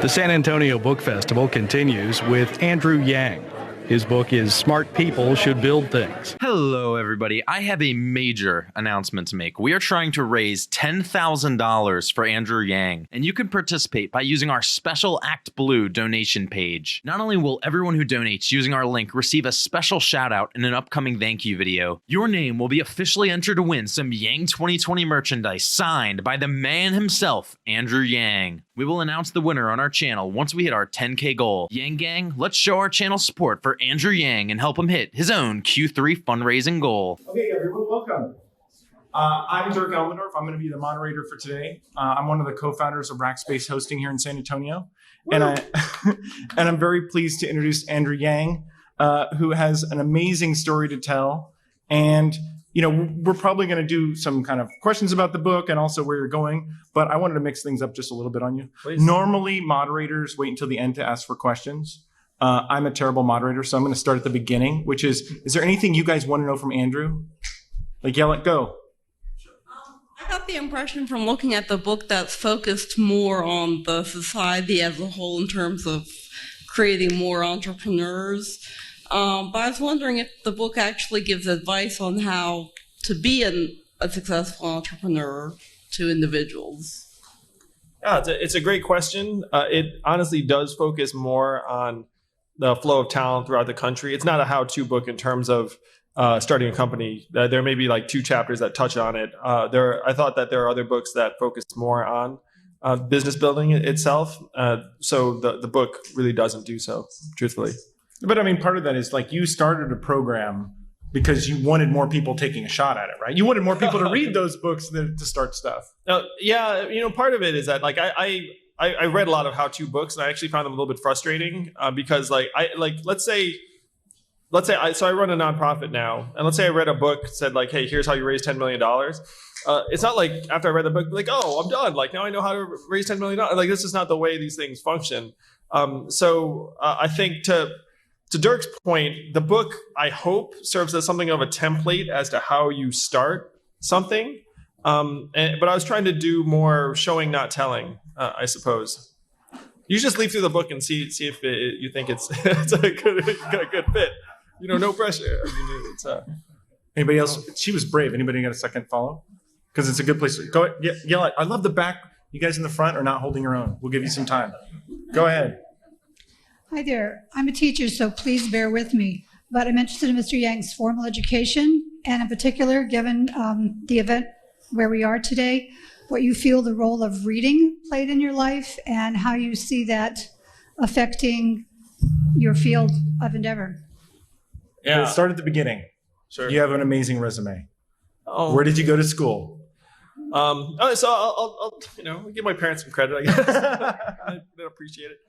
The San Antonio Book Festival continues with Andrew Yang. His book is Smart People Should Build Things. Hello, everybody. I have a major announcement to make. We are trying to raise $10,000 for Andrew Yang, and you can participate by using our special Act Blue donation page. Not only will everyone who donates using our link receive a special shout out in an upcoming thank you video, your name will be officially entered to win some Yang 2020 merchandise signed by the man himself, Andrew Yang. We will announce the winner on our channel once we hit our 10K goal. Yang Gang, let's show our channel support for Andrew Yang and help him hit his own Q3 fundraising goal. Okay, everyone, welcome. I'm Dirk Elmendorf. I'm going to be the moderator for today. I'm one of the co-founders of Rackspace Hosting here in San Antonio. And I'm very pleased to introduce Andrew Yang, who has an amazing story to tell. And you know, we're probably going to do some kind of questions about the book and also where you're going, but I wanted to mix things up just a little bit on you. Please. Normally, moderators wait until the end to ask for questions. I'm a terrible moderator, so I'm going to start at the beginning, which is there anything you guys want to know from Andrew? Like, yell it, go. I got the impression from looking at the book that's focused more on the society as a whole in terms of creating more entrepreneurs. But I was wondering if the book actually gives advice on how to be a successful entrepreneur to individuals. Yeah, it's a great question. It honestly does focus more on the flow of talent throughout the country. It's not a how-to book in terms of starting a company. There may be like 2 chapters that touch on it. I thought that there are other books that focus more on business building itself. So the book really doesn't do so, truthfully. But I mean, part of that is like you started a program because you wanted more people taking a shot at it, right? You wanted more people to read those books than to start stuff. Yeah, you know, part of it is that like I read a lot of how-to books and I actually found them a little bit frustrating because let's say I run a nonprofit now, and let's say I read a book that said like, hey, here's how you raise $10 million. It's not like after I read the book, like, oh, I'm done. Like now I know how to raise $10 million. Like this is not the way these things function. So I think to Dirk's point, the book, I hope, serves as something of a template as to how you start something. But I was trying to do more showing, not telling, I suppose. You just leaf through the book and see if you think it's a good fit. You know, no pressure. I mean, it's, Anybody else? She was brave. Anybody got a second follow? Because it's a good place to go. Yell it. I love the back. You guys in the front are not holding your own. We'll give you some time. Go ahead. Hi there. I'm a teacher, so please bear with me. But I'm interested in Mr. Yang's formal education, and in particular, given the event where we are today, what you feel the role of reading played in your life and how you see that affecting your field of endeavor. Yeah. Let's start at the beginning. Sure. You have an amazing resume. Oh. Where did you go to school? So I'll give my parents some credit, I guess. They appreciate it.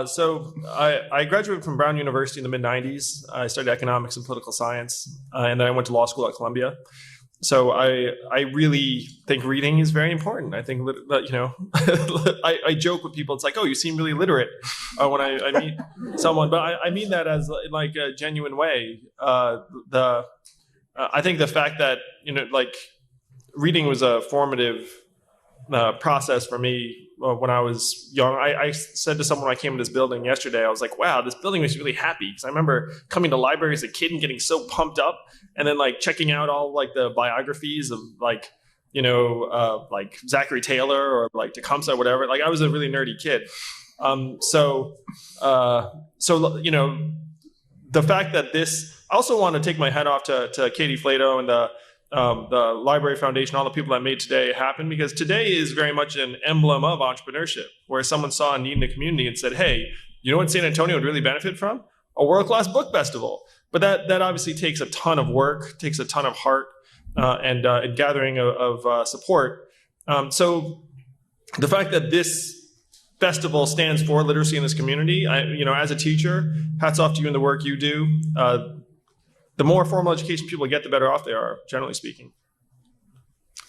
So I graduated from Brown University in the mid-90s. I studied economics and political science, and then I went to law school at Columbia. So I really think reading is very important. I think, I joke with people. It's like, oh, you seem really literate when I meet someone. But I mean that as like a genuine way. I think the fact that, reading was a formative process for me when I was young. I said to someone when I came in this building yesterday, I was like, wow, this building makes me really happy. Because I remember coming to library as a kid and getting so pumped up and then like checking out all like the biographies of like Zachary Taylor or like Tecumseh or whatever. Like I was a really nerdy kid. So the fact that this, I also want to take my hat off to Katie Flato and the Library Foundation, all the people that made today happen, because today is very much an emblem of entrepreneurship, where someone saw a need in the community and said, hey, you know what San Antonio would really benefit from? A world-class book festival. But that obviously takes a ton of work, takes a ton of heart and gathering of support. So the fact that this festival stands for literacy in this community, as a teacher, hats off to you and the work you do. The more formal education people get, the better off they are, generally speaking.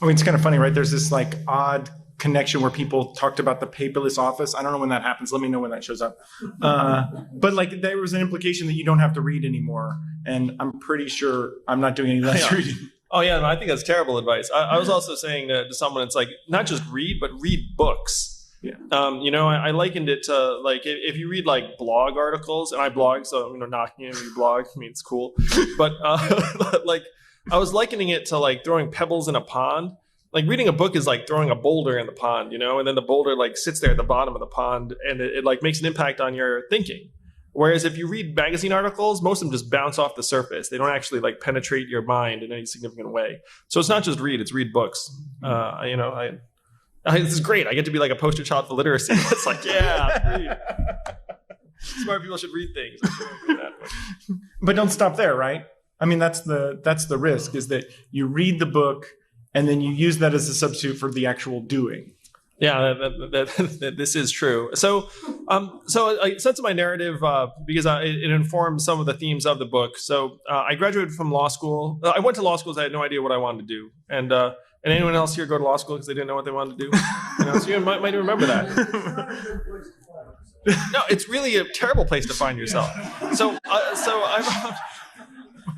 I mean, it's kind of funny, right? There's this like odd connection where people talked about the paperless office. I don't know when that happens. Let me know when that shows up. But like there was an implication that you don't have to read anymore. And I'm pretty sure I'm not doing any less reading. Oh, yeah. No, I think that's terrible advice. I was also saying to someone, it's like, not just read, but read books. Yeah. I likened it to like if you read like blog articles, and I blog, so knocking in you blog, I mean it's cool, but like I was likening it to like throwing pebbles in a pond. Like reading a book is like throwing a boulder in the pond, and then the boulder like sits there at the bottom of the pond, and it like makes an impact on your thinking. Whereas if you read magazine articles, most of them just bounce off the surface. They don't actually like penetrate your mind in any significant way. So it's not just it's read books. This is great. I get to be like a poster child for literacy. It's like, yeah, read. Smart people should read things. But don't stop there, right? I mean, that's the risk, is that you read the book and then you use that as a substitute for the actual doing. Yeah, this is true. So I sense my narrative because it informs some of the themes of the book. So I graduated from law school. I went to law school because I had no idea what I wanted to do. And anyone else here go to law school because they didn't know what they wanted to do? So you might remember that. No, it's really a terrible place to find yourself. So I'm.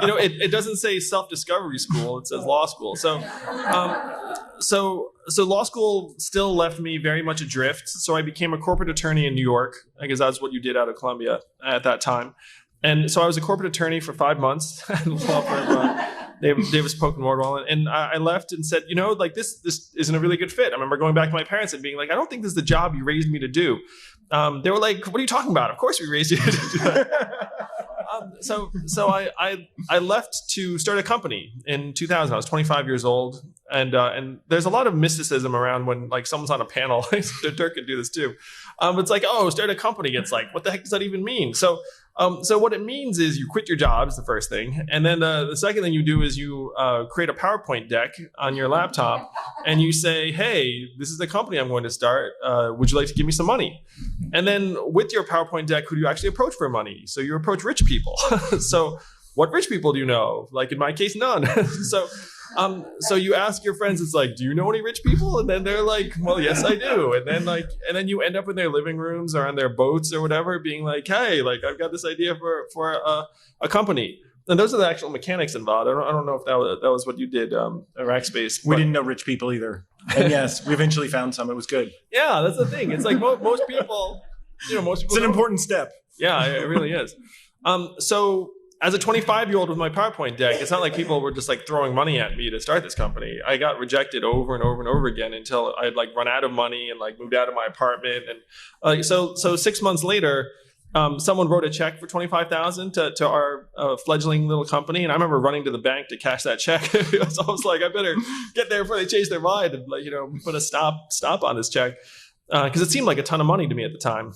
It doesn't say self-discovery school; it says law school. So law school still left me very much adrift. So I became a corporate attorney in New York, because that's what you did out of Columbia at that time. And so I was a corporate attorney for 5 months at the law firm Davis Polk and Wardwell, and I left and said, like this isn't a really good fit. I remember going back to my parents and being like, I don't think this is the job you raised me to do. They were like, what are you talking about? Of course we raised you to do that. So I left to start a company in 2000. I was 25 years old, and there's a lot of mysticism around when like someone's on a panel. Dirk could do this too. It's like, start a company. It's like, what the heck does that even mean? So what it means is you quit your job is the first thing, and then the second thing you do is you create a PowerPoint deck on your laptop, and you say, hey, this is the company I'm going to start. Would you like to give me some money? And then with your PowerPoint deck, who do you actually approach for money? So you approach rich people. So what rich people do you know? Like in my case, none. So you ask your friends, it's like, do you know any rich people? And then they're like, well, yes, I do. And then you end up in their living rooms or on their boats or whatever, being like, hey, like I've got this idea for a company. And those are the actual mechanics involved. I don't know if that was what you did at Rackspace. We didn't know rich people either. And yes, we eventually found some. It was good. Yeah, that's the thing. It's like most people, It's an important step. Yeah, it really is. So as a 25-year-old with my PowerPoint deck, it's not like people were just like throwing money at me to start this company. I got rejected over and over and over again until I'd like run out of money and like moved out of my apartment. And so 6 months later, someone wrote a check for $25,000 to our fledgling little company, and I remember running to the bank to cash that check. So I was like, I better get there before they change their mind and like put a stop on this check, because it seemed like a ton of money to me at the time.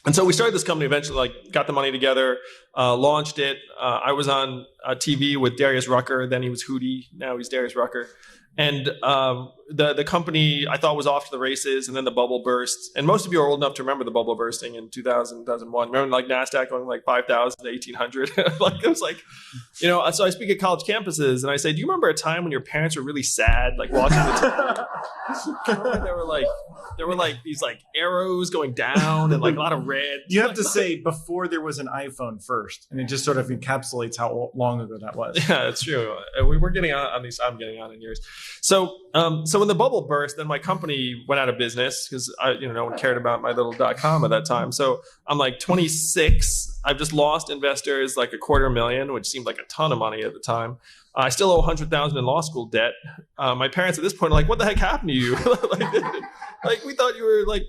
And so we started this company eventually, like got the money together, launched it. I was on TV with Darius Rucker. Then he was Hootie. Now he's Darius Rucker. And the company I thought was off to the races, and then the bubble burst. And most of you are old enough to remember the bubble bursting in 2000, 2001. Remember like NASDAQ going like 5,000 to 1,800? Like it was like, so I speak at college campuses and I say, do you remember a time when your parents were really sad, like watching the TV? There were like these like arrows going down and like a lot of red. You have to say before there was an iPhone first, and it just sort of encapsulates how long ago that was. Yeah, that's true. We're getting on these. I'm getting on in years. So when the bubble burst, then my company went out of business because no one cared about my little .com at that time. So I'm like 26. I've just lost investors like $250,000, which seemed like a ton of money at the time. I still owe $100,000 in law school debt. My parents at this point are like, "What the heck happened to you? like we thought you were like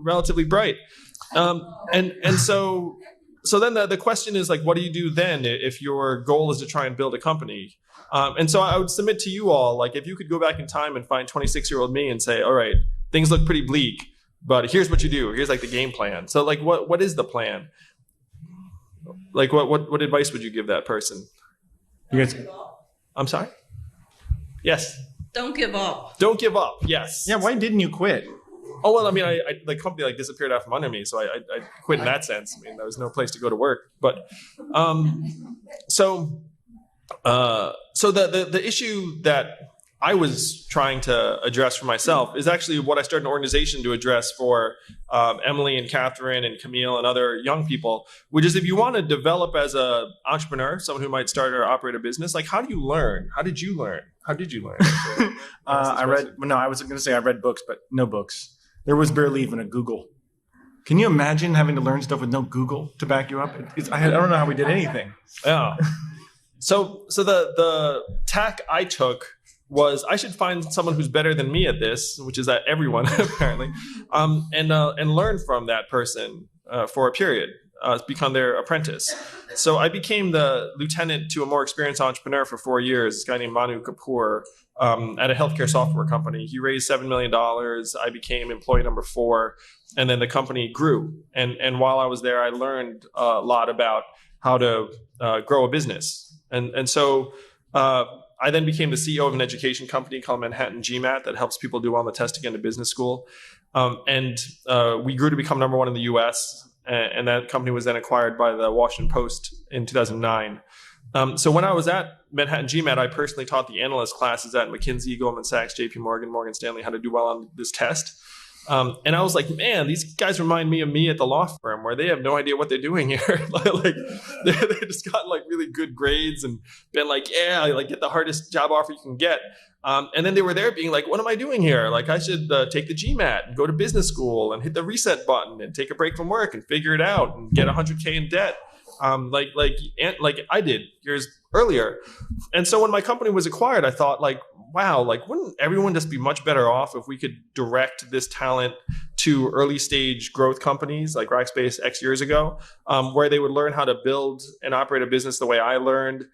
relatively bright." And so then the question is like, what do you do then if your goal is to try and build a company? And so I would submit to you all, like if you could go back in time and find 26-year-old me and say, all right, things look pretty bleak, but here's what you do. Here's like the game plan. So like what is the plan? Like what advice would you give that person? I'm sorry? Yes. Don't give up. Don't give up. Yes. Yeah. Why didn't you quit? Oh, well, I mean, the company like disappeared out from under me. So I quit in that sense. I mean, there was no place to go to work, but, so the issue that I was trying to address for myself is actually what I started an organization to address for Emily and Catherine and Camille and other young people, which is if you want to develop as an entrepreneur, someone who might start or operate a business, like how do you learn? How did you learn? I was going to say I read books, but no books. There was barely even a Google. Can you imagine having to learn stuff with no Google to back you up? I don't know how we did anything. Yeah. So the tack I took was I should find someone who's better than me at this, which is that everyone apparently, and learn from that person for a period, become their apprentice. So I became the lieutenant to a more experienced entrepreneur for 4 years, this guy named Manu Kapoor, at a healthcare software company. He raised $7 million. I became employee number 4, and then the company grew. And while I was there, I learned a lot about how to grow a business. And so I then became the CEO of an education company called Manhattan GMAT that helps people do all the testing into business school. And we grew to become number 1 in the US. And that company was then acquired by the Washington Post in 2009. So when I was at Manhattan GMAT, I personally taught the analyst classes at McKinsey, Goldman Sachs, JP Morgan, Morgan Stanley how to do well on this test. And I was like, man, these guys remind me of me at the law firm where they have no idea what they're doing here. Like they just got like really good grades and been like, yeah, like get the hardest job offer you can get. And then they were there being like, what am I doing here? Like I should take the GMAT and go to business school and hit the reset button and take a break from work and figure it out and get $100K in debt. Like I did years earlier. And so when my company was acquired, I thought like, wow, like wouldn't everyone just be much better off if we could direct this talent to early stage growth companies like Rackspace X years ago, where they would learn how to build and operate a business the way I learned,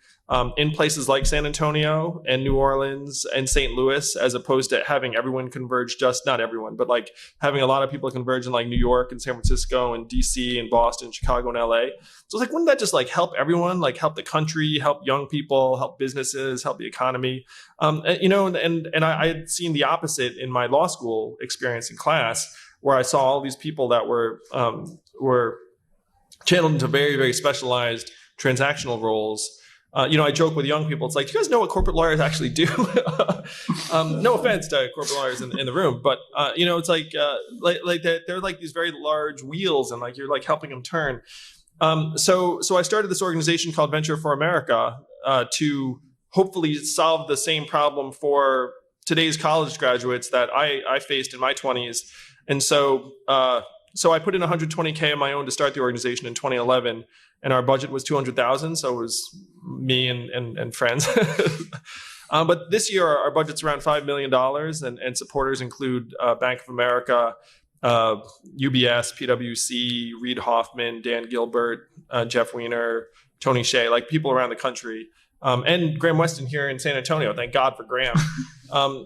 in places like San Antonio and New Orleans and St. Louis, as opposed to having everyone converge, just not everyone, but like having a lot of people converge in like New York and San Francisco and DC and Boston, Chicago and LA. So it's like, wouldn't that just like help everyone, like help the country, help young people, help businesses, help the economy? And I had seen the opposite in my law school experience in class, where I saw all these people that were channeled into very, very specialized transactional roles. I joke with young people. It's like, do you guys know what corporate lawyers actually do? No offense to corporate lawyers in the room, but it's like they're like these very large wheels, and like you're like helping them turn. So I started this organization called Venture for America to hopefully solve the same problem for today's college graduates that I faced in my 20s. And so I put in $120K of my own to start the organization in 2011. And our budget was $200,000, so it was me and friends. But this year, our budget's around $5 million, and supporters include Bank of America, UBS, PwC, Reid Hoffman, Dan Gilbert, Jeff Weiner, Tony Hsieh, like people around the country, and Graham Weston here in San Antonio. Thank God for Graham.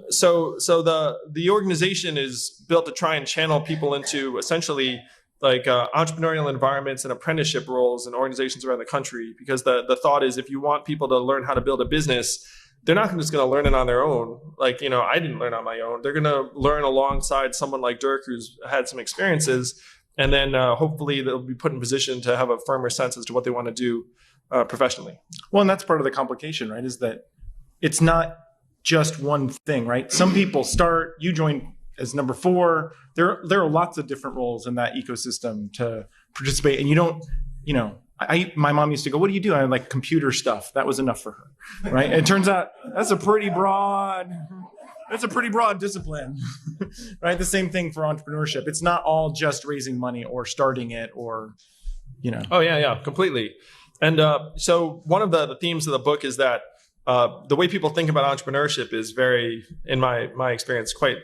So the organization is built to try and channel people into essentially like entrepreneurial environments and apprenticeship roles in organizations around the country, because the thought is if you want people to learn how to build a business, they're not just going to learn it on their own. Like, I didn't learn on my own. They're going to learn alongside someone like Dirk who's had some experiences, and then hopefully they'll be put in position to have a firmer sense as to what they want to do professionally. Well, and that's part of the complication, right? Is that it's not just one thing, right? Some people start, you join as number 4. There are lots of different roles in that ecosystem to participate. And you don't, my mom used to go, what do you do? I'm like, computer stuff. That was enough for her, right? And it turns out that's a pretty broad discipline, right? The same thing for entrepreneurship. It's not all just raising money or starting it or, Oh, yeah, completely. And so one of the themes of the book is that the way people think about entrepreneurship is very, in my experience, quite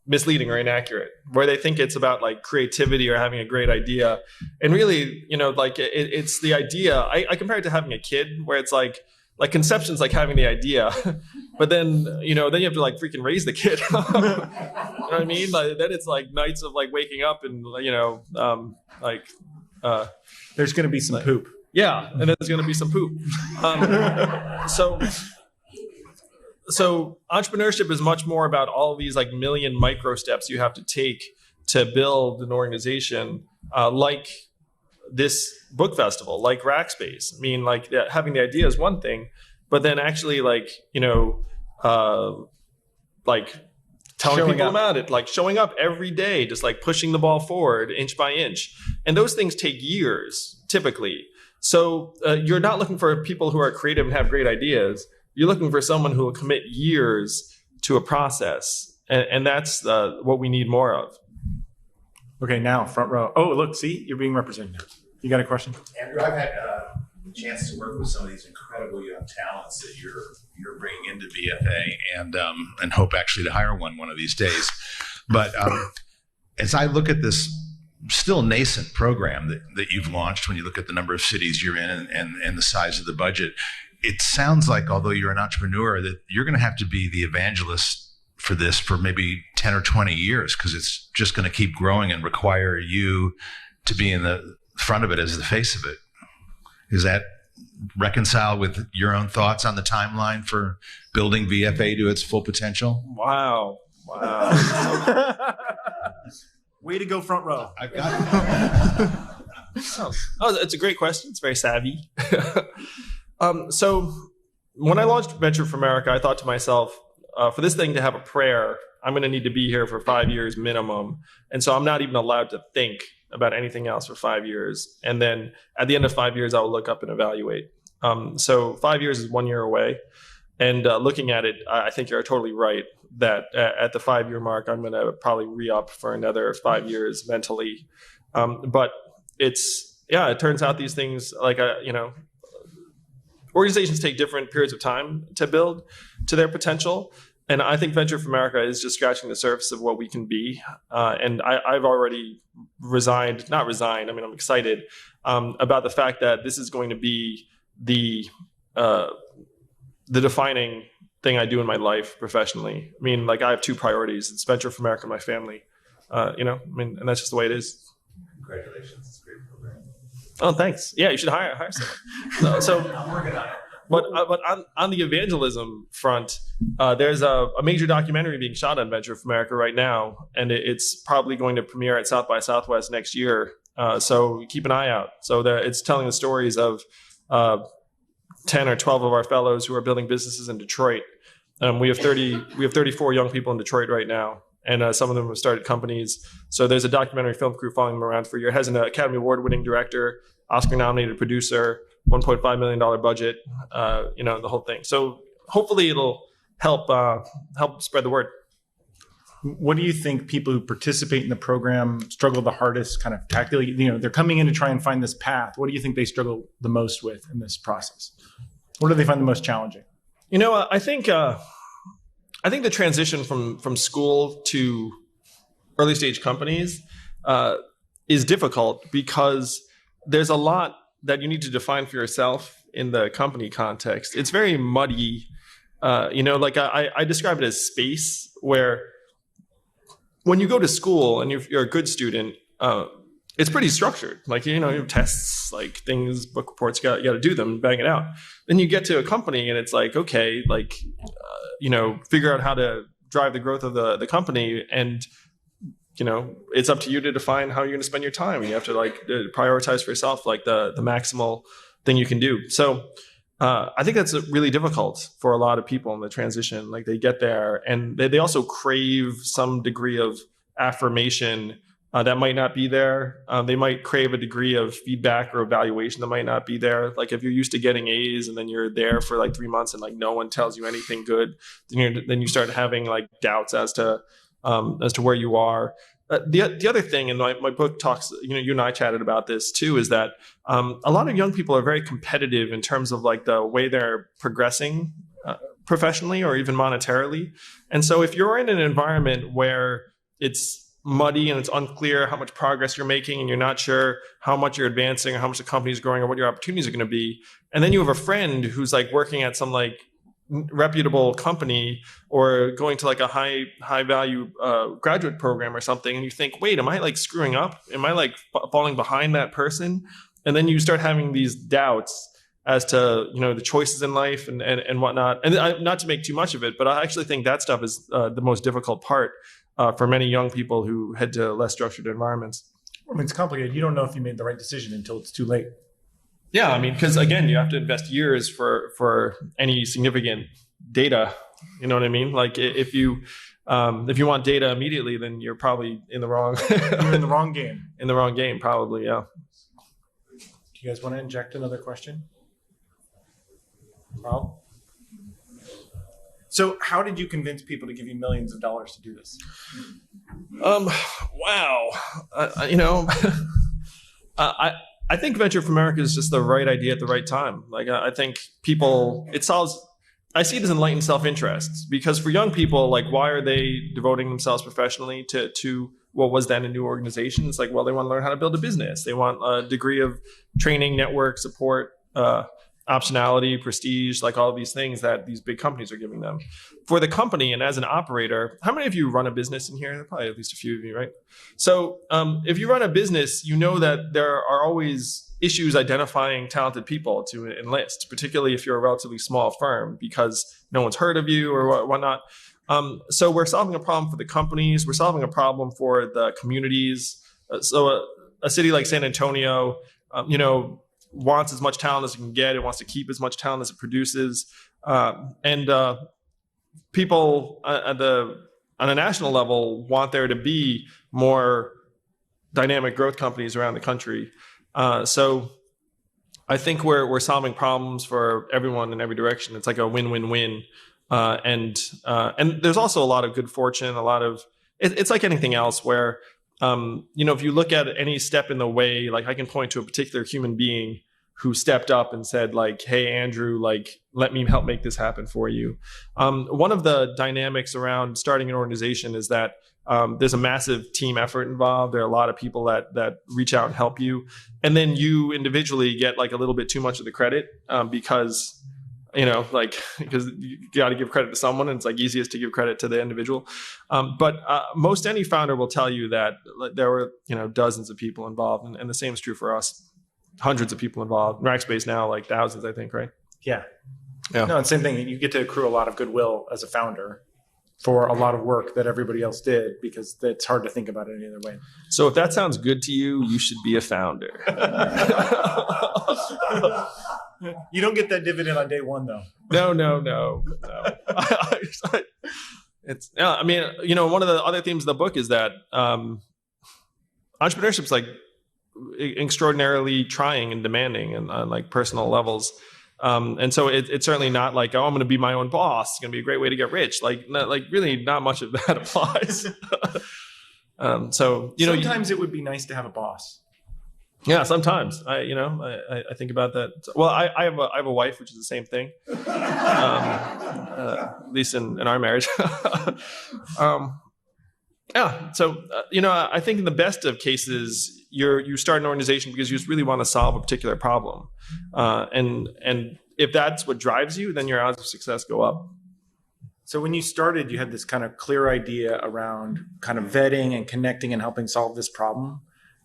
misleading or inaccurate, where they think it's about like creativity or having a great idea. And really, like it's the idea. I compare it to having a kid, where it's like conception's like having the idea, but then, then you have to like freaking raise the kid. You know what I mean? Like, then it's like nights of like waking up and, there's going to be some poop. Yeah, and there's going to be some poop. So entrepreneurship is much more about all these like million micro steps you have to take to build an organization, like this book festival, like Rackspace. I mean, like having the idea is one thing, but then actually like telling people about it, like showing up every day, just like pushing the ball forward inch by inch. And those things take years typically. So you're not looking for people who are creative and have great ideas. You're looking for someone who will commit years to a process. And that's what we need more of. Okay, now front row. Oh, look, see, you're being represented now. You got a question? Andrew, I've had the chance to work with some of these incredible young talents that you're bringing into VFA, and hope actually to hire one of these days. But as I look at this still nascent program that you've launched, when you look at the number of cities you're in and the size of the budget, it sounds like, although you're an entrepreneur, that you're going to have to be the evangelist for this for maybe 10 or 20 years, because it's just going to keep growing and require you to be in the front of it as the face of it. Is that reconcile with your own thoughts on the timeline for building VFA to its full potential? Wow. Way to go, front row. I've got Oh, it's a great question. It's very savvy. So when I launched Venture for America, I thought to myself, for this thing to have a prayer, I'm going to need to be here for 5 years minimum. And so I'm not even allowed to think about anything else for 5 years. And then at the end of 5 years, I'll look up and evaluate. So 5 years is 1 year away. And looking at it, I think you're totally right that at the 5 year mark, I'm going to probably re-up for another 5 years mentally. But it turns out these things, like, organizations take different periods of time to build to their potential. And I think Venture for America is just scratching the surface of what we can be. And I've already I'm excited about the fact that this is going to be the defining thing I do in my life professionally. I mean, like, I have two priorities. It's Venture for America and my family. And that's just the way it is. Congratulations. It's a great program. Oh, thanks. Yeah, you should hire someone. So I'm working on it. But on the evangelism front, there's a major documentary being shot on Venture for America right now, and it's probably going to premiere at South by Southwest next year. So keep an eye out. So it's telling the stories of 10 or 12 of our fellows who are building businesses in Detroit. We have 34 young people in Detroit right now, and some of them have started companies. So there's a documentary film crew following them around for a year. It has an Academy Award-winning director, Oscar-nominated producer, $1.5 million budget, the whole thing. So hopefully it'll help spread the word. What do you think people who participate in the program struggle the hardest kind of tactically? They're coming in to try and find this path. What do you think they struggle the most with in this process? What do they find the most challenging? I think the transition from school to early stage companies is difficult because there's a lot that you need to define for yourself in the company context. It's very muddy. I describe it as space where when you go to school and you're a good student, it's pretty structured. Like, you have tests, like things, book reports, you got to do them, bang it out. Then you get to a company and it's like, okay, like, figure out how to drive the growth of the company. And, it's up to you to define how you're going to spend your time. You have to prioritize for yourself, like the maximal thing you can do. So I think that's really difficult for a lot of people in the transition. Like, they get there and they also crave some degree of affirmation that might not be there. They might crave a degree of feedback or evaluation that might not be there. Like, if you're used to getting A's and then you're there for like 3 months and like no one tells you anything good, then you start having like doubts as to where you are. The other thing, and my book talks, you and I chatted about this too, is that a lot of young people are very competitive in terms of like the way they're progressing professionally or even monetarily. And so if you're in an environment where it's muddy and it's unclear how much progress you're making and you're not sure how much you're advancing or how much the company is growing or what your opportunities are going to be, and then you have a friend who's like working at some like reputable company or going to like a high value graduate program or something, and you think, wait, am I like screwing up? Am I like falling behind that person? And then you start having these doubts as to the choices in life and whatnot. And not to make too much of it, but I actually think that stuff is the most difficult part for many young people who head to less structured environments. I mean, it's complicated. You don't know if you made the right decision until it's too late. Yeah, I mean, because again, you have to invest years for any significant data. You know what I mean? Like, if you want data immediately, then you're probably in the wrong. You're in the wrong game. In the wrong game, probably. Yeah. Do you guys want to inject another question? Well, So how did you convince people to give you millions of dollars to do this? Wow. I think Venture for America is just the right idea at the right time. Like, I think I see it as enlightened self-interest, because for young people, like, why are they devoting themselves professionally to what was then a new organization? It's like, well, they want to learn how to build a business. They want a degree of training, network, support, optionality, prestige, like all of these things that these big companies are giving them. For the company and as an operator, how many of you run a business in here? Probably at least a few of you, right? So if you run a business, you know that there are always issues identifying talented people to enlist, particularly if you're a relatively small firm, because no one's heard of you or whatnot. So we're solving a problem for the companies. We're solving a problem for the communities. So a city like San Antonio, wants as much talent as it can get. It wants to keep as much talent as it produces. And people on a national level want there to be more dynamic growth companies around the country. So I think we're solving problems for everyone in every direction. It's like a win-win-win. And there's also a lot of good fortune, it's like anything else where, if you look at any step in the way, like I can point to a particular human being who stepped up and said, like, hey, Andrew, like, let me help make this happen for you. One of the dynamics around starting an organization is that there's a massive team effort involved. There are a lot of people that reach out and help you. And then you individually get like a little bit too much of the credit because you got to give credit to someone, and it's like easiest to give credit to the individual. But most any founder will tell you that there were, dozens of people involved, and the same is true for us. Hundreds of people involved. Rackspace now, like thousands, I think, right? Yeah. No, and same thing. You get to accrue a lot of goodwill as a founder for a lot of work that everybody else did, because it's hard to think about it any other way. So if that sounds good to you, you should be a founder. You don't get that dividend on day one, though. No. One of the other themes of the book is that entrepreneurship's like extraordinarily trying and demanding and on like personal levels. And so it's certainly not like, oh, I'm going to be my own boss. It's going to be a great way to get rich. Really not much of that applies. Sometimes it would be nice to have a boss. Yeah, sometimes I think about that. Well, I have a wife, which is the same thing, at least in our marriage. I think in the best of cases, you start an organization because you just really want to solve a particular problem, and if that's what drives you, then your odds of success go up. So when you started, you had this kind of clear idea around kind of vetting and connecting and helping solve this problem.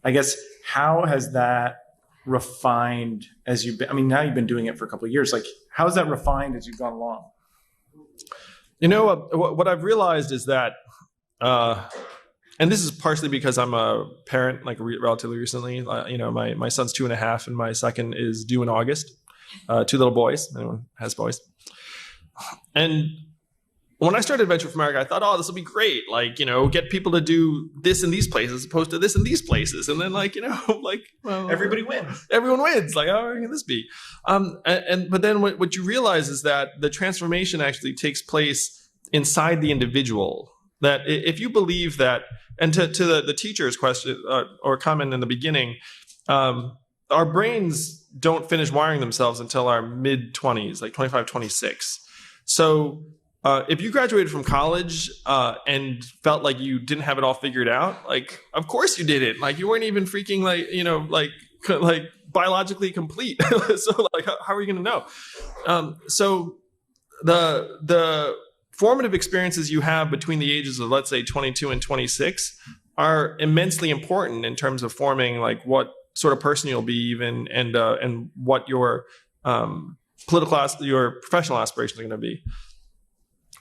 I guess, how has that refined as you've been? I mean, now you've been doing it for a couple of years. Like, how has that refined as you've gone along? What I've realized is that, and this is partially because I'm a parent, like relatively recently. My son's 2.5, and my second is due in August. 2 little boys. Anyone has boys? And when I started Venture for America, I thought, oh, this will be great. Like, get people to do this in these places as opposed to this in these places. And then everybody wins. Everyone wins. Like, how can this be? But then what you realize is that the transformation actually takes place inside the individual. That if you believe that, and to the teacher's question or comment in the beginning, our brains don't finish wiring themselves until our mid-20s, like 25, 26. So if you graduated from college and felt like you didn't have it all figured out, like, of course you didn't. Like, you weren't even freaking like biologically complete. So like, how are you going to know? So the formative experiences you have between the ages of, let's say, 22 and 26 are immensely important in terms of forming like what sort of person you'll be even, and what your your professional aspirations are going to be.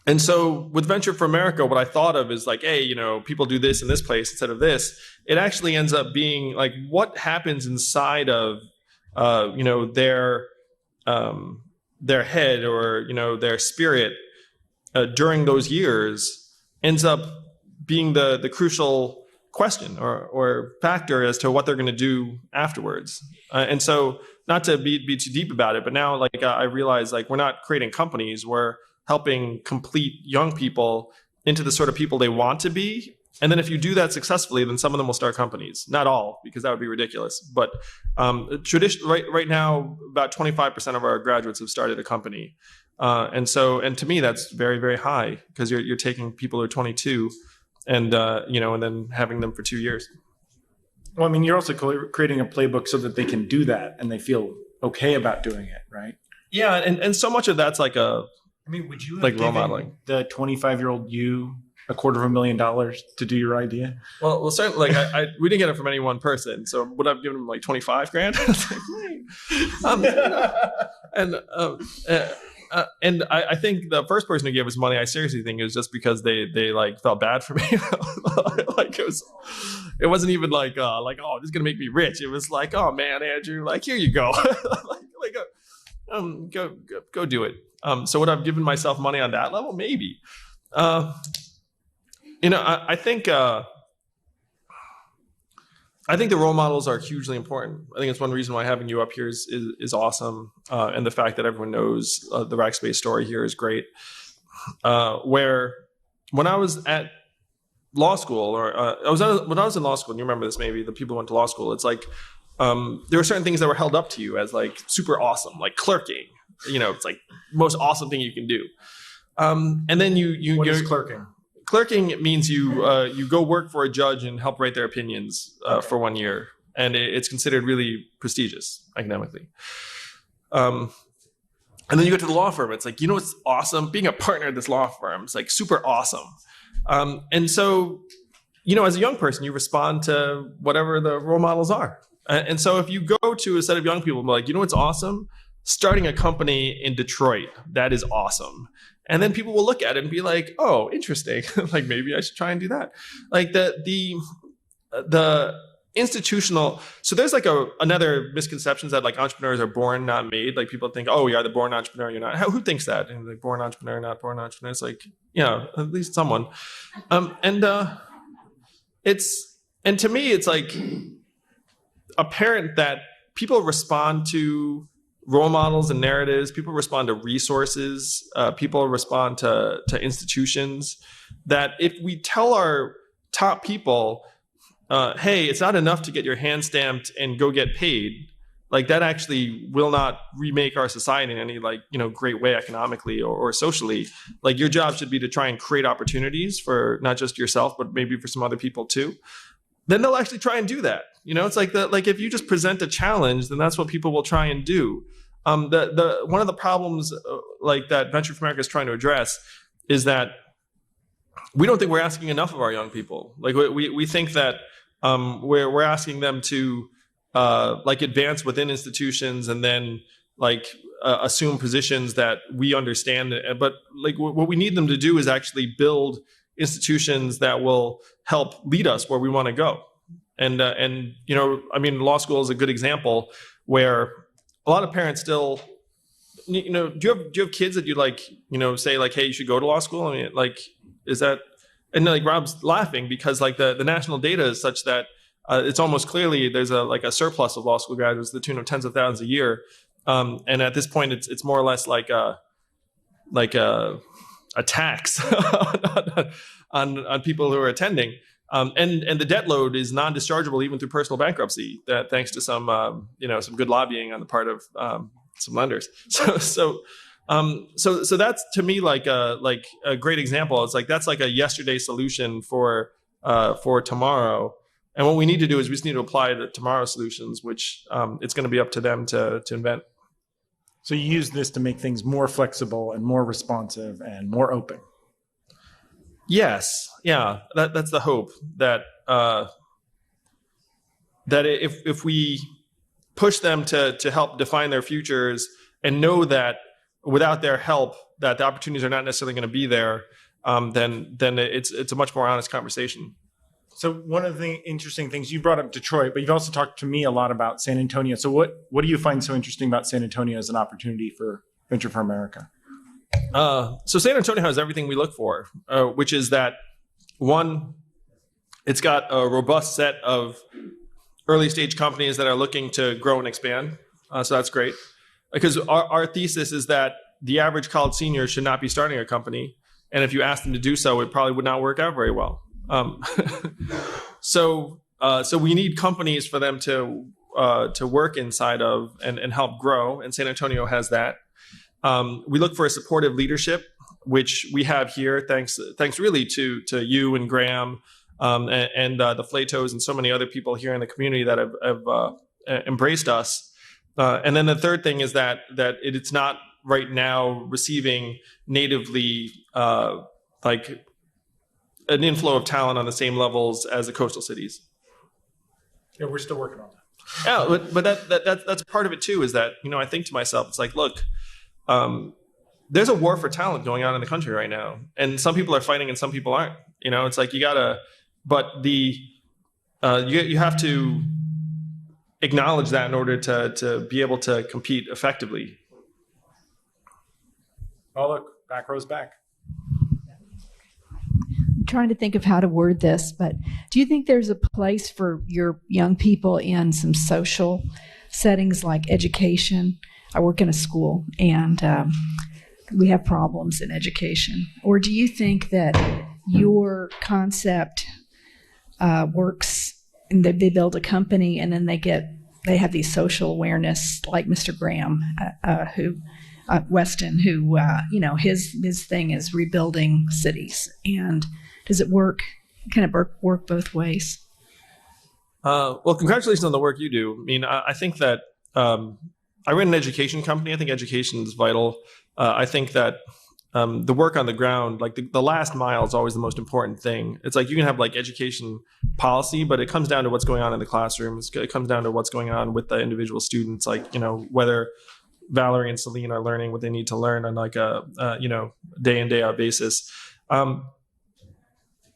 And so with Venture for America, what I thought of is like, hey, people do this in this place instead of this. It actually ends up being like what happens inside of, their head or, their spirit during those years ends up being the crucial question or factor as to what they're going to do afterwards. And so not to be too deep about it, but now like I realize like we're not creating companies, we're helping complete young people into the sort of people they want to be. And then if you do that successfully, then some of them will start companies. Not all, because that would be ridiculous. But right now, about 25% of our graduates have started a company. And to me, that's very, very high, because you're taking people who are 22 and then having them for 2 years. Well, I mean, you're also creating a playbook so that they can do that and they feel okay about doing it, right? Yeah, and so much of that's like would you have like role given modeling the 25-year-old you $250,000 to do your idea? Well, certainly, like we didn't get it from any one person. So would I've given him like 25 grand? And I think the first person who gave us money, I seriously think it was just because they like felt bad for me. Like it wasn't even like oh, this is gonna make me rich. It was like, oh man, Andrew, like here you go, go do it. So would I've given myself money on that level? Maybe. I think the role models are hugely important. I think it's one reason why having you up here is awesome, and the fact that everyone knows the Rackspace story here is great. Where when I was at law school, or when I was in law school, and you remember this maybe, the people who went to law school, it's like there were certain things that were held up to you as like super awesome, like clerking. It's like most awesome thing you can do. And then What is clerking? Clerking means you go work for a judge and help write their opinions for 1 year, and it's considered really prestigious academically. And then you go to the law firm. It's like, it's awesome being a partner at this law firm. It's like super awesome. And so, as a young person, you respond to whatever the role models are. And so if you go to a set of young people and be like, what's awesome? Starting a company in Detroit, that is awesome. And then people will look at it and be like, oh, interesting. Like maybe I should try and do that. Like the institutional. So there's like another misconceptions that like entrepreneurs are born, not made. Like people think, oh, you're either born entrepreneur, you're not. Who thinks that? And like born entrepreneur, not born entrepreneur. It's like, at least someone. And to me, it's like apparent that people respond to role models and narratives. People respond to resources. People respond to institutions. That if we tell our top people, hey, it's not enough to get your hand stamped and go get paid, like that actually will not remake our society in any great way economically or socially. Like your job should be to try and create opportunities for not just yourself, but maybe for some other people too. Then they'll actually try and do that. It's like if you just present a challenge, then that's what people will try and do. One of the problems like that Venture for America is trying to address is that we don't think we're asking enough of our young people. Like we think that we're asking them to advance within institutions and then assume positions that we understand. But what we need them to do is actually build institutions that will help lead us where we want to go. And law school is a good example where a lot of parents still, do you have kids that you say hey, you should go to law school? I mean, is that, and Rob's laughing because the national data is such that it's almost clearly there's a surplus of law school graduates to the tune of tens of thousands a year. And at this point, it's more or less like a tax on people who are attending. And the debt load is non-dischargeable even through personal bankruptcy. That thanks to some good lobbying on the part of some lenders. So that's to me like a great example. It's that's like a yesterday solution for tomorrow. And what we need to do is we just need to apply the tomorrow solutions, which it's going to be up to them to invent. So you use this to make things more flexible and more responsive and more open. Yes, yeah, that's the hope that if we push them to help define their futures and know that without their help, that the opportunities are not necessarily going to be there, then it's a much more honest conversation. So one of the interesting things, you brought up Detroit, but you've also talked to me a lot about San Antonio. So what do you find so interesting about San Antonio as an opportunity for Venture for America? So San Antonio has everything we look for, which is that, one, it's got a robust set of early stage companies that are looking to grow and expand. So that's great. Because our thesis is that the average college senior should not be starting a company. And if you ask them to do so, it probably would not work out very well. So we need companies for them to work inside of and help grow. And San Antonio has that. We look for a supportive leadership, which we have here, thanks really to you and Graham and the Flatos and so many other people here in the community that have embraced us. And then the third thing is that it's not right now receiving natively like an inflow of talent on the same levels as the coastal cities. Yeah, we're still working on that. Yeah, but that's part of it too. Is that I think to myself, it's like, look, there's a war for talent going on in the country right now, and some people are fighting and some people aren't. It's like you gotta, but you have to acknowledge that in order to be able to compete effectively. Oh, look, back row's back. Trying to think of how to word this, but do you think there's a place for your young people in some social settings like education? I work in a school, and we have problems in education. Or do you think that your concept works, and they build a company, and then they have these social awareness, like Mr. Graham, Weston, who his thing is rebuilding cities, and does it work? Kind of work both ways? Well, congratulations on the work you do. I mean, I think that I run an education company. I think education is vital. I think that the work on the ground, like the last mile, is always the most important thing. It's like you can have like education policy, but it comes down to what's going on in the classroom. It comes down to what's going on with the individual students, like whether Valerie and Celine are learning what they need to learn on like a day in, day out basis.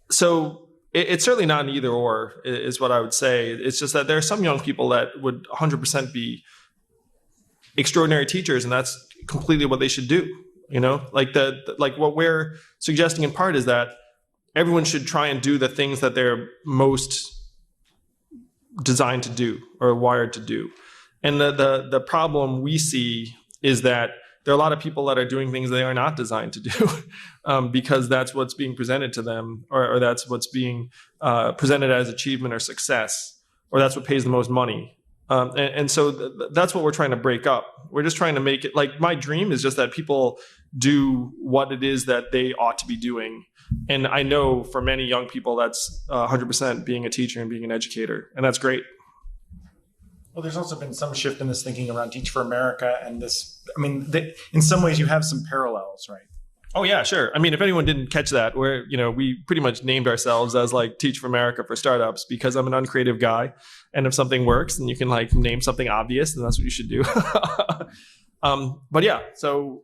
So it's certainly not an either or is what I would say. It's just that there are some young people that would 100% be extraordinary teachers, and that's completely what they should do. Like what we're suggesting in part is that everyone should try and do the things that they're most designed to do or wired to do. And the problem we see is that there are a lot of people that are doing things they are not designed to do because that's what's being presented to them, or that's what's being presented as achievement or success, or that's what pays the most money. And so that's what we're trying to break up. We're just trying to make it like, my dream is just that people do what it is that they ought to be doing. And I know for many young people, that's 100% being a teacher and being an educator. And that's great. Well, there's also been some shift in this thinking around Teach for America and this. I mean, in some ways you have some parallels, right? Oh yeah, sure. I mean, if anyone didn't catch that, we pretty much named ourselves as like Teach for America for startups because I'm an uncreative guy, and if something works, then you can like name something obvious, and that's what you should do. But yeah, so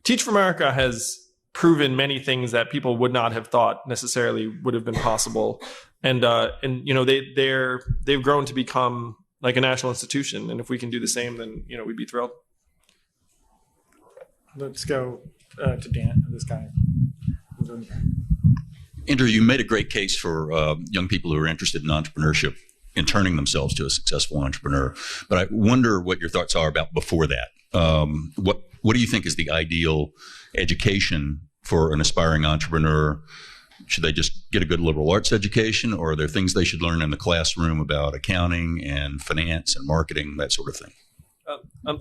Teach for America has proven many things that people would not have thought necessarily would have been possible, and they've grown to become like a national institution, and if we can do the same, then we'd be thrilled. Let's go to Dan, this guy. Andrew, you made a great case for young people who are interested in entrepreneurship and turning themselves to a successful entrepreneur. But I wonder what your thoughts are about before that. What do you think is the ideal education for an aspiring entrepreneur? Should they just get a good liberal arts education, or are there things they should learn in the classroom about accounting and finance and marketing, that sort of thing?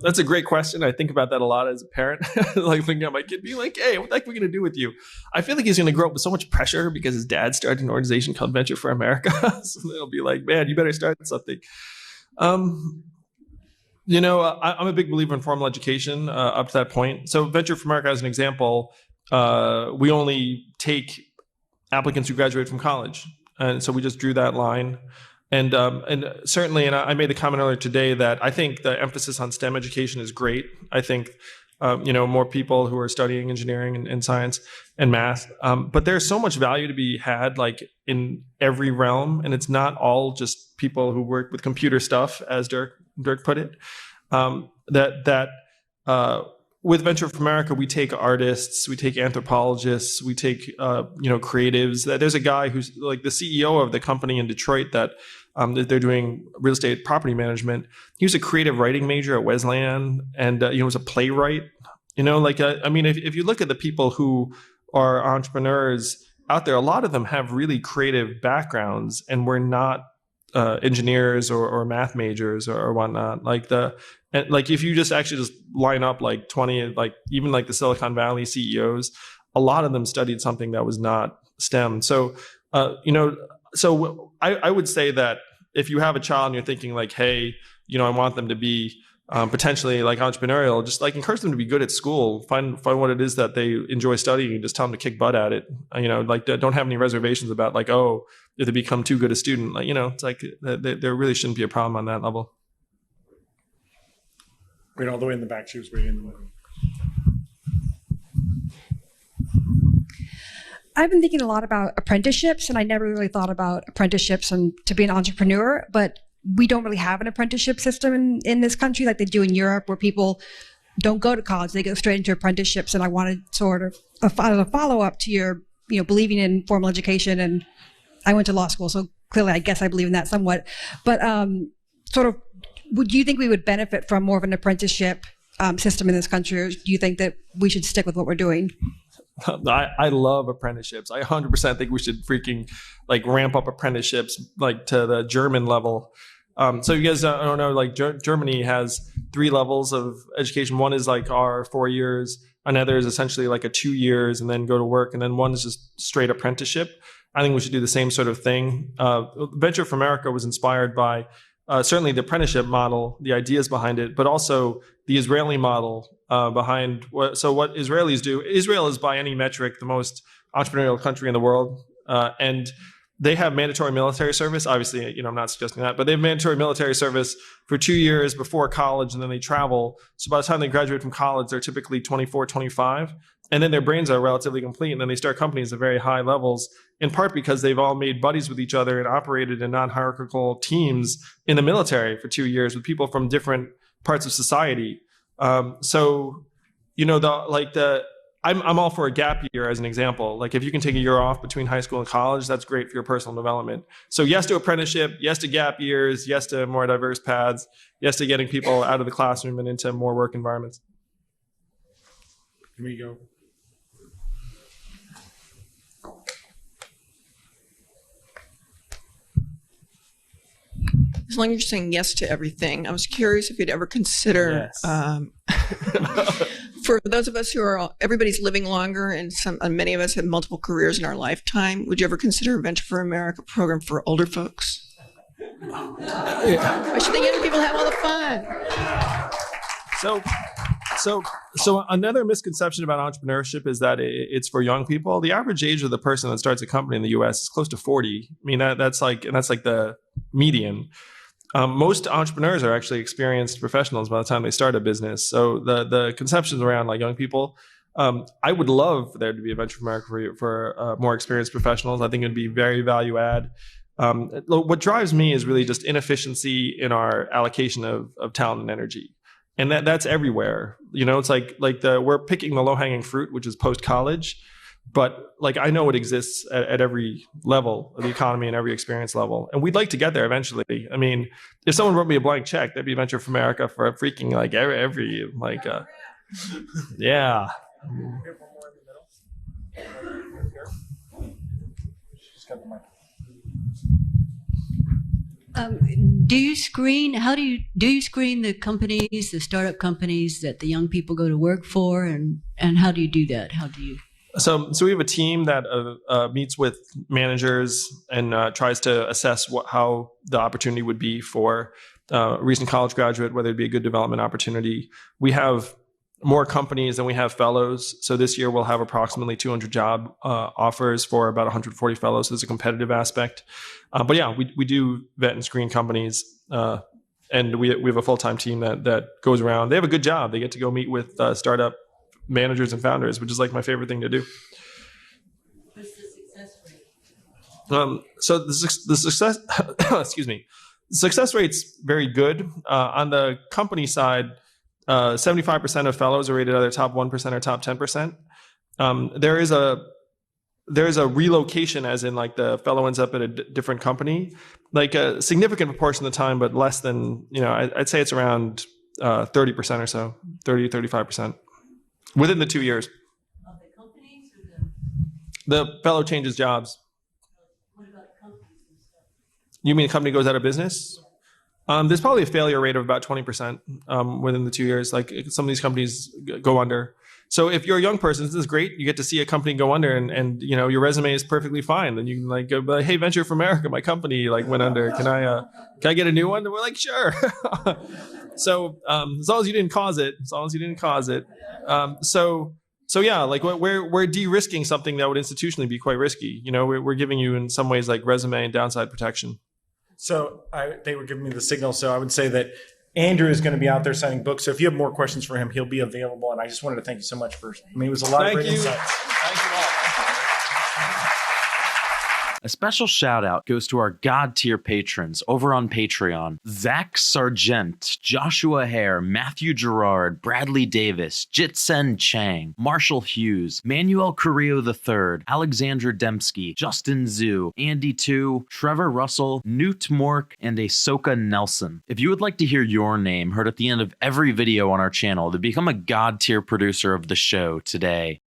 That's a great question. I think about that a lot as a parent, like thinking about my kid being like, hey, what the heck are we going to do with you? I feel like he's going to grow up with so much pressure because his dad started an organization called Venture for America. So they'll be like, man, you better start something. I'm a big believer in formal education up to that point. So Venture for America, as an example, we only take applicants who graduate from college. And so we just drew that line. And certainly, and I made the comment earlier today that I think the emphasis on STEM education is great. I think, more people who are studying engineering and science and math. But there's so much value to be had, like in every realm. And it's not all just people who work with computer stuff, as Dirk put it. With Venture for America, we take artists, we take anthropologists, we take creatives. There's a guy who's like the CEO of the company in Detroit that they're doing real estate property management. He was a creative writing major at Wesleyan, and he was a playwright. I mean, if you look at the people who are entrepreneurs out there, a lot of them have really creative backgrounds and were not engineers or math majors or whatnot. Like if you just actually just line up like 20, like even like the Silicon Valley CEOs, a lot of them studied something that was not STEM. So, so I would say that if you have a child and you're thinking like, hey, I want them to be potentially like entrepreneurial, just like encourage them to be good at school, find what it is that they enjoy studying and just tell them to kick butt at it. Like don't have any reservations about like, oh, if they become too good a student, like, it's like there really shouldn't be a problem on that level. Wait, all the way in the back. She was waiting in the middle. I've been thinking a lot about apprenticeships, and I never really thought about apprenticeships and to be an entrepreneur, but we don't really have an apprenticeship system in this country like they do in Europe, where people don't go to college, they go straight into apprenticeships. And I wanted sort of a follow-up to your, believing in formal education. And I went to law school, so clearly I guess I believe in that somewhat. But would you think we would benefit from more of an apprenticeship system in this country, or do you think that we should stick with what we're doing? I love apprenticeships. I 100% think we should freaking like ramp up apprenticeships like to the German level. So you guys don't know, like Germany has 3 levels of education. One is like our 4 years. Another is essentially like a 2 years and then go to work. And then one is just straight apprenticeship. I think we should do the same sort of thing. Venture for America was inspired by certainly the apprenticeship model, the ideas behind it, but also the Israeli model behind what Israelis do. Israel is by any metric the most entrepreneurial country in the world. And they have mandatory military service. Obviously, I'm not suggesting that, but they have mandatory military service for 2 years before college, and then they travel. So by the time they graduate from college, they're typically 24, 25. And then their brains are relatively complete, and then they start companies at very high levels, in part because they've all made buddies with each other and operated in non-hierarchical teams in the military for 2 years with people from different parts of society. I'm all for a gap year as an example. Like if you can take a year off between high school and college, that's great for your personal development. So yes to apprenticeship, yes to gap years, yes to more diverse paths, yes to getting people out of the classroom and into more work environments. Here we go. As long as you're saying yes to everything, I was curious if you'd ever consider, for those of us who are, everybody's living longer, and many of us have multiple careers in our lifetime, would you ever consider a Venture for America program for older folks? I should think young people have all the fun. So another misconception about entrepreneurship is that it's for young people. The average age of the person that starts a company in the U.S. is close to 40. I mean, that's like the median. Most entrepreneurs are actually experienced professionals by the time they start a business. So the conceptions around like young people, I would love for there to be a Venture for America for more experienced professionals. I think it would be very value add. What drives me is really just inefficiency in our allocation of talent and energy. And that's everywhere. It's like we're picking the low hanging fruit, which is post college. But like I know it exists at every level of the economy and every experience level, and we'd like to get there eventually. I mean, if someone wrote me a blank check, that'd be Venture for America for a freaking like every like yeah. Do you screen? Do you screen the companies, the startup companies that the young people go to work for, and how do you do that? How do you? So we have a team that meets with managers and tries to assess how the opportunity would be for a recent college graduate, whether it'd be a good development opportunity. We have more companies than we have fellows. So this year we'll have approximately 200 job offers for about 140 fellows. So there's a competitive aspect. But yeah, we do vet and screen companies. And we have a full-time team that goes around. They have a good job. They get to go meet with startup managers and founders, which is like my favorite thing to do. What's the success rate? So the success, excuse me, the success rate's very good. On the company side, 75% of fellows are rated either top 1% or top 10%. There is a relocation, as in like the fellow ends up at a different company, like a significant proportion of the time, but less than, I'd say it's around 30% or so, 30, 35%. within the 2 years. Of the companies or The fellow changes jobs. what about companies and stuff? You mean a company goes out of business? There's probably a failure rate of about 20% within the 2 years. Like some of these companies go under. So if you're a young person, this is great. You get to see a company go under, and you know your resume is perfectly fine. Then you can like go, hey, Venture for America, my company like went under. Can I get a new one? And we're like, sure. So as long as you didn't cause it, So yeah, like we're de-risking something that would institutionally be quite risky. You know, we're giving you in some ways like resume and downside protection. So they were giving me the signal. So I would say that Andrew is going to be out there signing books. So if you have more questions for him, he'll be available. And I just wanted to thank you so much it was a lot of great insights. Thank you all. A special shout out goes to our God tier patrons over on Patreon: Zach Sargent, Joshua Hare, Matthew Gerard, Bradley Davis, Jitsen Chang, Marshall Hughes, Manuel Carrillo III, Alexandra Dembski, Justin Zhu, Andy Tu, Trevor Russell, Newt Mork, and Ahsoka Nelson. If you would like to hear your name heard at the end of every video on our channel, to become a God tier producer of the show today,